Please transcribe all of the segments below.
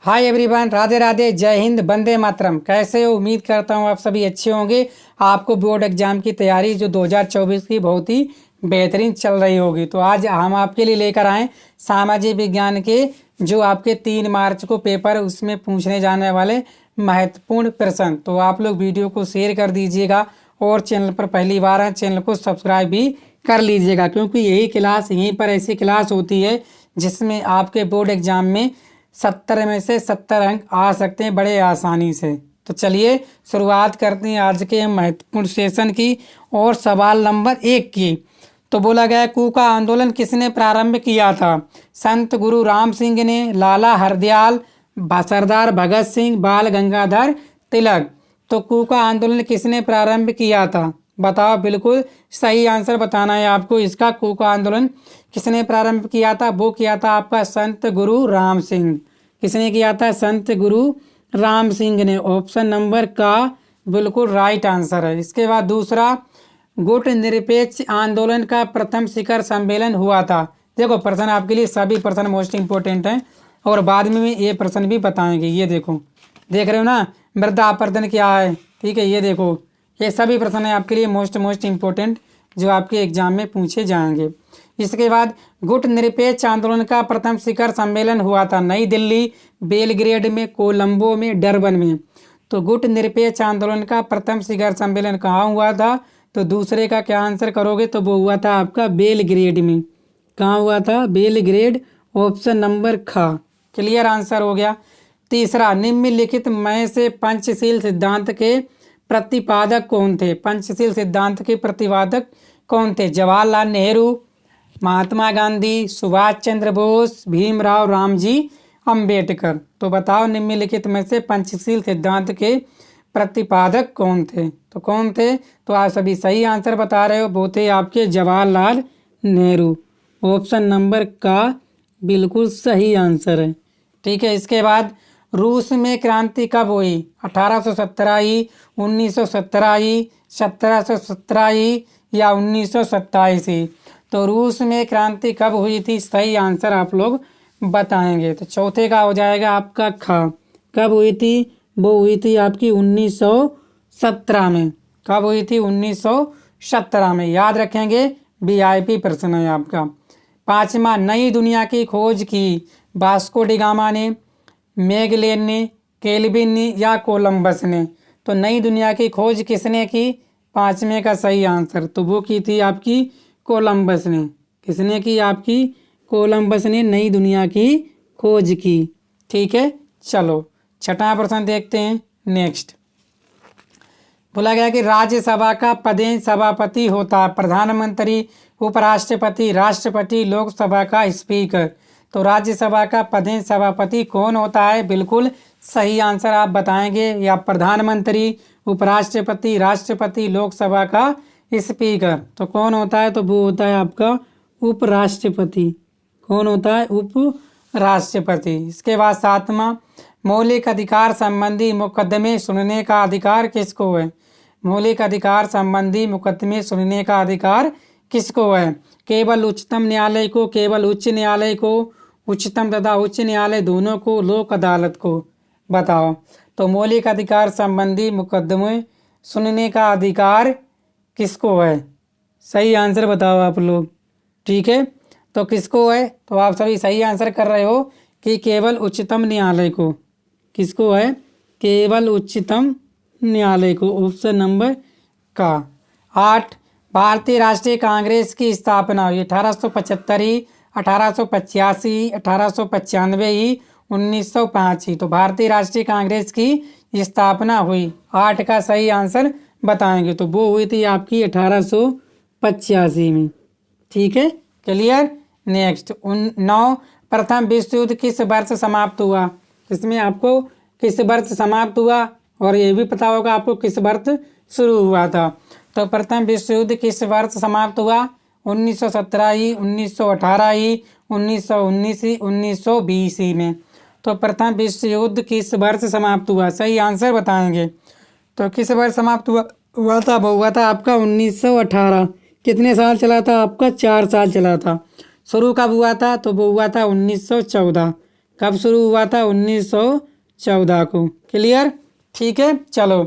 Hi everyone, Radhe Radhe, जय हिंद, वंदे मातरम। कैसे हो? उम्मीद करता हूँ आप सभी अच्छे होंगे। आपको बोर्ड एग्जाम की तैयारी जो 2024 की बहुत ही बेहतरीन चल रही होगी। तो आज हम आपके लिए लेकर आए सामाजिक विज्ञान के जो आपके 3 मार्च को पेपर उसमें पूछने जाने वाले महत्वपूर्ण प्रश्न। तो आप लोग वीडियो को शेयर कर दीजिएगा और चैनल पर पहली बार है चैनल को सब्सक्राइब भी कर लीजिएगा, क्योंकि यहीं पर ऐसी क्लास होती है जिसमें आपके बोर्ड एग्जाम में 70 में से 70 अंक आ सकते हैं बड़े आसानी से। तो चलिए शुरुआत करते हैं आज के महत्वपूर्ण सेशन की और सवाल नंबर 1 की। तो बोला गया कूका आंदोलन किसने प्रारंभ किया था? संत गुरु राम सिंह ने, लाला हरदयाल, सरदार भगत सिंह, बाल गंगाधर तिलक। तो कूका आंदोलन किसने प्रारंभ किया था? बताओ, बिल्कुल सही आंसर बताना है आपको इसका। कूका आंदोलन किसने प्रारंभ किया था? वो किया था आपका संत गुरु राम सिंह। किसने किया था? संत गुरु राम सिंह ने। ऑप्शन नंबर का बिल्कुल राइट आंसर है। इसके बाद दूसरा, गुट निरपेक्ष आंदोलन का प्रथम शिखर सम्मेलन हुआ था। देखो प्रश्न आपके लिए सभी प्रश्न मोस्ट इंपोर्टेंट हैं और बाद में ये प्रश्न भी बताएंगे। ये देखो, देख रहे हो ना, मृदा अपरदन क्या है? ठीक है, ये देखो, ये सभी प्रश्न है आपके लिए मोस्ट इंपोर्टेंट जो आपके एग्जाम में पूछे जाएंगे। इसके बाद गुट निरपेक्ष आंदोलन का प्रथम शिखर सम्मेलन हुआ था नई दिल्ली, बेलग्रेड में, कोलंबो में, डरबन में। तो गुट निरपेक्ष आंदोलन का प्रथम शिखर सम्मेलन कहाँ हुआ था? तो दूसरे का क्या आंसर करोगे? तो वो हुआ था आपका बेलग्रेड में। कहाँ हुआ था? बेलग्रेड। ऑप्शन नंबर ख क्लियर आंसर हो गया। तीसरा, निम्नलिखित में से पंचशील सिद्धांत के प्रतिपादक कौन थे? पंचशील सिद्धांत के प्रतिपादक कौन थे? जवाहरलाल नेहरू, महात्मा गांधी, सुभाष चंद्र बोस, भीमराव रामजी अंबेडकर। तो बताओ निम्नलिखित में से पंचशील सिद्धांत के प्रतिपादक कौन थे? तो कौन थे? तो आप सभी सही आंसर बता रहे हो, वो थे आपके जवाहरलाल नेहरू। ऑप्शन नंबर का बिल्कुल सही आंसर है। ठीक है, इसके बाद रूस में क्रांति कब हुई? 1817 ही, 1917 ही, 1717 ही या 1927 ही? तो रूस में क्रांति कब हुई थी? सही आंसर आप लोग बताएंगे। तो चौथे का हो जाएगा आपका ख। कब हुई थी? वो हुई थी आपकी 1917 में। कब हुई थी? 1917 में। याद रखेंगे, वीआईपी प्रश्न है आपका। पांचवा, नई दुनिया की खोज की वास्को डी गामा ने, मैगेलन ने, केल्विन ने या कोलंबस ने? तो नई दुनिया की खोज किसने की? पांचवें का सही आंसर तो वो की थी आपकी कोलंबस ने। किसने की? आपकी कोलंबस ने नई दुनिया की खोज की। ठीक है, चलो छठा प्रश्न देखते हैं। नेक्स्ट बोला गया कि राज्यसभा का पदेन सभापति होता है प्रधानमंत्री, उपराष्ट्रपति, राष्ट्रपति, लोकसभा का स्पीकर। तो राज्यसभा का पदेन सभापति कौन होता है? बिल्कुल सही आंसर आप बताएंगे। या प्रधानमंत्री, उपराष्ट्रपति, राष्ट्रपति, लोकसभा का स्पीकर। तो कौन होता है? तो वो होता है आपका उपराष्ट्रपति। कौन होता है? उपराष्ट्रपति। इसके बाद सातवां, मौलिक अधिकार संबंधी मुकदमे सुनने का अधिकार किसको है? मौलिक अधिकार संबंधी मुकदमे सुनने का अधिकार किसको है? केवल उच्चतम न्यायालय को, केवल उच्च न्यायालय को, उच्चतम तथा उच्च न्यायालय दोनों को, लोक अदालत को? बताओ। तो मौलिक अधिकार संबंधी मुकदमे सुनने का अधिकार किसको है? सही आंसर बताओ आप लोग। ठीक है, तो किसको है? तो आप सभी सही आंसर कर रहे हो कि केवल उच्चतम न्यायालय को। किसको है? केवल उच्चतम न्यायालय को। ऑप्शन नंबर का। 8, भारतीय राष्ट्रीय कांग्रेस की स्थापना हुई 1875 ही, 1885, 1895 ही, 1905 ही? तो भारतीय राष्ट्रीय कांग्रेस की स्थापना हुई। 8 का सही आंसर बताएंगे। तो वो हुई थी आपकी 1885 में। ठीक है, क्लियर। नेक्स्ट 9, प्रथम विश्व युद्ध किस वर्ष समाप्त हुआ? इसमें आपको किस वर्ष समाप्त हुआ और ये भी पता होगा आपको किस वर्ष शुरू हुआ था। तो प्रथम विश्व युद्ध किस वर्ष समाप्त हुआ? 1917 ही, 1918 ही, 1919 ही, 1920 ही में? तो प्रथम विश्व युद्ध किस वर्ष समाप्त हुआ? सही आंसर बताएंगे। तो किस वर्ष समाप्त हुआ था? वो हुआ था आपका 1918। कितने साल चला था? आपका 4 साल चला था। शुरू कब हुआ था? तो वो हुआ था 1914। कब शुरू हुआ था? 1914 को। क्लियर? ठीक है। चलो,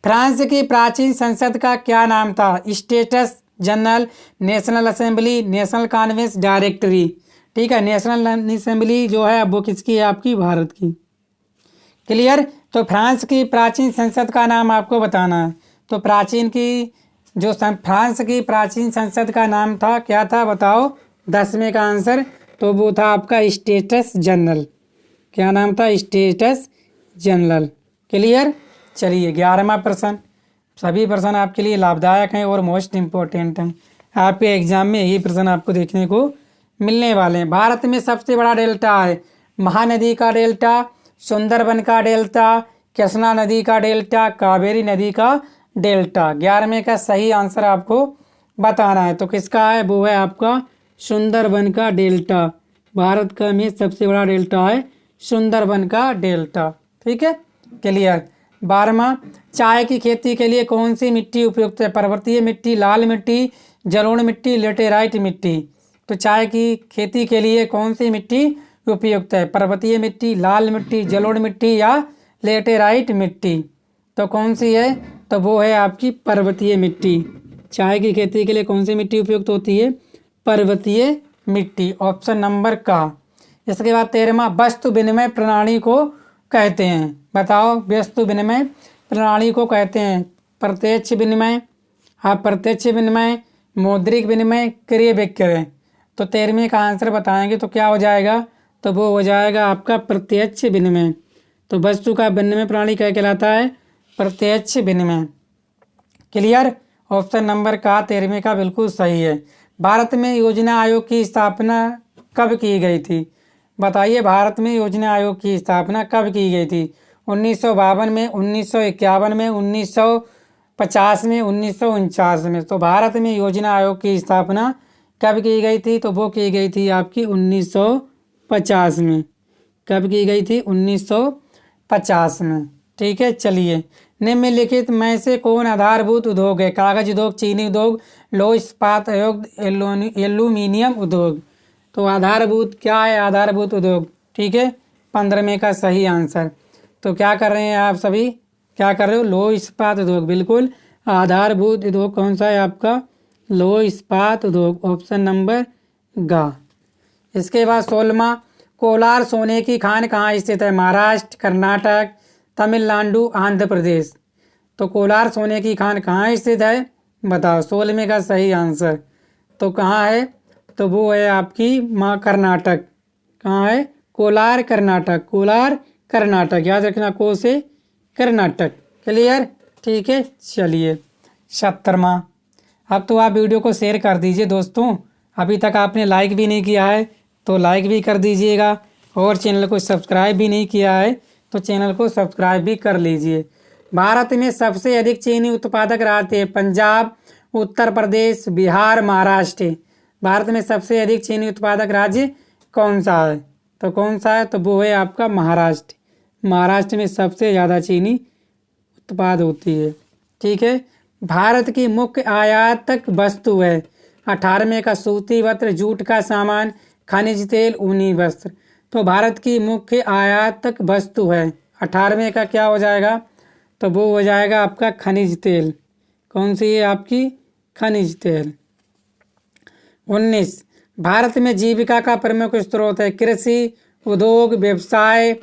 फ्रांस की प्राचीन संसद का क्या नाम था? Status general, national assembly, national conference, directory. ठीक है, नेशनल असेंबली जो है वो किसकी है? आपकी भारत की। क्लियर? तो फ्रांस की प्राचीन संसद का नाम आपको बताना है। तो फ्रांस की प्राचीन संसद का नाम था, क्या था बताओ? 10वें का आंसर तो वो था आपका स्टेटस जनरल। क्या नाम था? Status general. क्लियर? चलिए, 11वां प्रश्न। सभी प्रश्न आपके लिए लाभदायक हैं और मोस्ट इम्पोर्टेंट हैं। आपके एग्जाम में यही प्रश्न आपको देखने को मिलने वाले हैं। भारत में सबसे बड़ा डेल्टा है? महानदी का डेल्टा, सुंदरबन का डेल्टा, कृष्णा नदी का डेल्टा, कावेरी नदी का डेल्टा। 11वें का सही आंसर आपको बताना है। तो किसका है? वो है आपका सुंदरबन का डेल्टा। भारत का में सबसे बड़ा डेल्टा है सुंदरबन का डेल्टा। ठीक है, क्लियर। 12वां, चाय की खेती के लिए कौन सी मिट्टी उपयुक्त है? पर्वतीय मिट्टी, लाल मिट्टी, जलोढ़ मिट्टी, लेटेराइट मिट्टी। तो चाय की खेती के लिए कौन सी मिट्टी उपयुक्त है? पर्वतीय मिट्टी, लाल मिट्टी, जलोढ़ मिट्टी या लेटेराइट मिट्टी। तो कौन सी है? तो वो है आपकी पर्वतीय मिट्टी। चाय की खेती के लिए कौन सी मिट्टी उपयुक्त होती है? पर्वतीय मिट्टी। ऑप्शन नंबर का। इसके बाद 13वां, वस्तु विनिमय प्रणाली को कहते हैं? बताओ, वस्तु विनिमय प्रणाली को कहते हैं? प्रत्यक्ष विनिमय, अप्रत्यक्ष विनिमय, मौद्रिक विनिमय, क्रय विक्रय। तो 13वें का आंसर बताएंगे तो क्या हो जाएगा? तो वो हो जाएगा आपका प्रत्यक्ष विनिमय। तो वस्तु का विनिमय प्रणाली क्या कहलाता है? प्रत्यक्ष विनिमय। क्लियर? ऑप्शन नंबर का 13वें का बिल्कुल सही है। भारत में योजना आयोग की स्थापना कब की गई थी? बताइए, भारत में योजना आयोग की स्थापना कब की गई थी? 1952 में, 1951 में, 1950 में, 1949 में। तो भारत में योजना आयोग की स्थापना कब की गई थी? तो वो की गई थी आपकी 1950 में। कब की गई थी? 1950 में। ठीक है, चलिए। निम्नलिखित में से कौन आधारभूत उद्योग है? कागज उद्योग, चीनी उद्योग, लौह इस्पात उद्योग, एल्यूमिनियम उद्योग। तो आधारभूत क्या है? आधारभूत उद्योग। ठीक है, 15वें का सही आंसर। तो क्या कर रहे हैं आप सभी? क्या कर रहे हो? लौह इस्पात उद्योग। बिल्कुल, आधारभूत उद्योग कौन सा है आपका? लौह इस्पात उद्योग। ऑप्शन नंबर गा। इसके बाद 16वां, कोलार सोने की खान कहाँ स्थित है? महाराष्ट्र, कर्नाटक, तमिलनाडु, आंध्र प्रदेश। तो कोलार सोने की खान कहाँ स्थित है? बताओ, 16वें का सही आंसर। तो कहाँ है? तो वो है आपकी कर्नाटक। कहाँ है? कोलार कर्नाटक। कोलार कर्नाटक, याद रखना, को से कर्नाटक। क्लियर? ठीक है, चलिए। 17वां। अब तो आप वीडियो को शेयर कर दीजिए दोस्तों। अभी तक आपने लाइक भी नहीं किया है तो लाइक भी कर दीजिएगा, और चैनल को सब्सक्राइब भी नहीं किया है तो चैनल को सब्सक्राइब भी कर लीजिए। भारत में सबसे अधिक चीनी उत्पादक राज्य है? पंजाब, उत्तर प्रदेश, बिहार, महाराष्ट्र। भारत में सबसे अधिक चीनी उत्पादक राज्य कौन सा है? तो कौन सा है? तो वो है आपका महाराष्ट्र। महाराष्ट्र में सबसे ज़्यादा चीनी उत्पाद होती है। ठीक है। भारत की मुख्य आयातक वस्तु है? 18वें का सूती वस्त्र, जूट का सामान, खनिज तेल, ऊनी वस्त्र। तो भारत की मुख्य आयातक वस्तु है 18वें का क्या हो जाएगा? तो वो हो जाएगा आपका खनिज तेल। कौन सी है आपकी? खनिज तेल। 19, भारत में जीविका का प्रमुख स्रोत है? कृषि, उद्योग, व्यवसाय,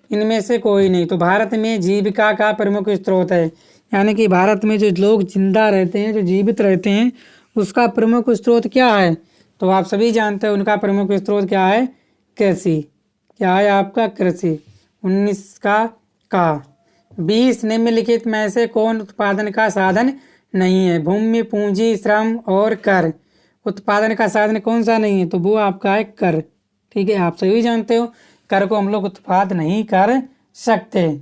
इनमें से कोई नहीं। तो भारत में जीविका का प्रमुख स्रोत है, यानी कि भारत में जो लोग जिंदा रहते हैं, जो जीवित रहते हैं, उसका प्रमुख स्रोत क्या है? तो आप सभी जानते हैं उनका प्रमुख स्रोत क्या है? कृषि। क्या है आपका? कृषि। 19 का 20, निम्नलिखित में से कौन उत्पादन का साधन नहीं है? भूमि, पूंजी, श्रम और कर। उत्पादन का साधन कौन सा नहीं है? तो वो आपका है कर। ठीक है, आप सभी जानते हो कर को हम लोग उत्पाद नहीं कर सकते।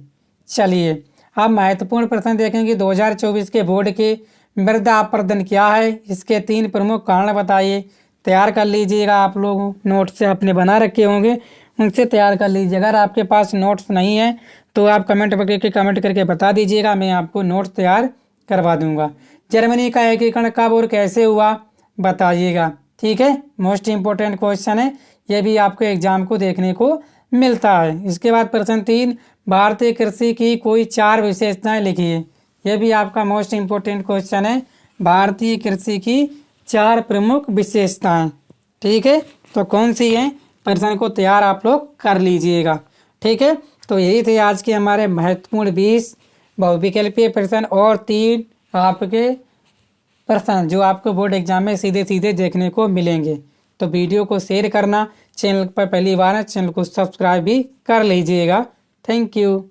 चलिए, अब महत्वपूर्ण प्रश्न देखेंगे। 2024 के बोर्ड के मृदा अपरदन क्या है? इसके 3 प्रमुख कारण बताइए। तैयार कर लीजिएगा, आप लोग नोट्स से आपने बना रखे होंगे, उनसे तैयार कर लीजिए। अगर आपके पास नोट्स नहीं है तो आप कमेंट करके बता दीजिएगा, मैं आपको नोट्स तैयार करवा दूंगा। जर्मनी का एकीकरण कब और कैसे हुआ? बताइएगा। ठीक है, मोस्ट इम्पोर्टेंट क्वेश्चन है, ये भी आपको एग्जाम को देखने को मिलता है। इसके बाद प्रश्न 3, भारतीय कृषि की कोई 4 विशेषताएं लिखिए। यह भी आपका मोस्ट इम्पोर्टेंट क्वेश्चन है, भारतीय कृषि की 4 प्रमुख विशेषताएं। ठीक है, तो कौन सी हैं, प्रश्न को तैयार आप लोग कर लीजिएगा। ठीक है, तो यही थे आज के हमारे महत्वपूर्ण 20 बहुविकल्पीय प्रश्न और 3 आपके प्रश्न जो आपको बोर्ड एग्जाम में सीधे सीधे देखने को मिलेंगे। तो वीडियो को शेयर करना, चैनल पर पहली बार है चैनल को सब्सक्राइब भी कर लीजिएगा। Thank you.